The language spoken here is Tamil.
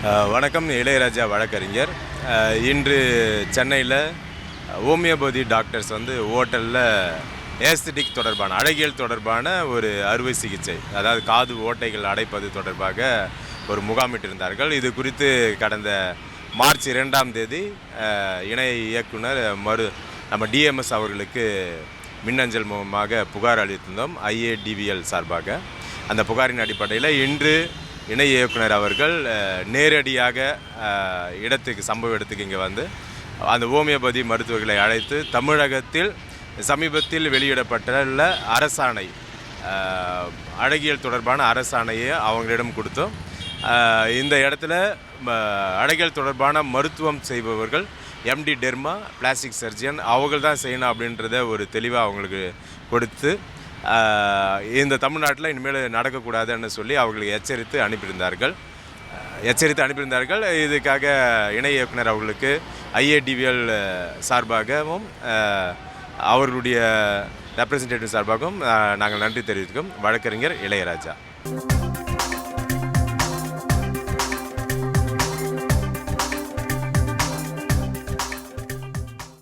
வணக்கம். இளையராஜா வழக்கறிஞர். இன்று சென்னையில் ஹோமியோபதி டாக்டர்ஸ் ஹோட்டலில் ஏஸ்தட்டிக் தொடர்பான அழகியல் தொடர்பான ஒரு அறுவை சிகிச்சை, அதாவது காது ஓட்டைகள் அடைப்பது தொடர்பாக ஒரு முகாமிட்டிருந்தார்கள். இது குறித்து கடந்த மார்ச் 2ஆம் தேதி இணை இயக்குனர் நம்ம டிஎம்எஸ் அவர்களுக்கு மின்னஞ்சல் மூலமாக புகார் அளித்திருந்தோம், ஐஏடிவிஎல் சார்பாக. அந்த புகாரின் அடிப்படையில் இன்று இணை இயக்குனர் அவர்கள் நேரடியாக சம்பவ இடத்துக்கு இங்கே அந்த ஹோமியோபதி மருத்துவர்களை அழைத்து தமிழகத்தில் சமீபத்தில் வெளியிடப்பட்டுள்ள அரசாணை, அழகியல் தொடர்பான அரசாணையை அவங்களிடம் கொடுத்தோம். இந்த இடத்துல அழகியல் தொடர்பான மருத்துவம் செய்பவர்கள் எம்டி டெர்மா பிளாஸ்டிக் சர்ஜன் அவர்கள் தான் செய்யணும் அப்படின்றத ஒரு தெளிவாக அவங்களுக்கு கொடுத்து, இந்த தமிழ்நாட்டில் இனிமேல் நடக்கக்கூடாதுன்னு சொல்லி அவர்களுக்கு எச்சரித்து அனுப்பியிருந்தார்கள். இதுக்காக இணை இயக்குனர் அவர்களுக்கு ஐஏடிவிஎல் சார்பாகவும் அவர்களுடைய ரெப்ரசன்டேட்டிவ் சார்பாகவும் நாங்கள் நன்றி தெரிவித்துக்கோம். வழக்கறிஞர் இளையராஜா.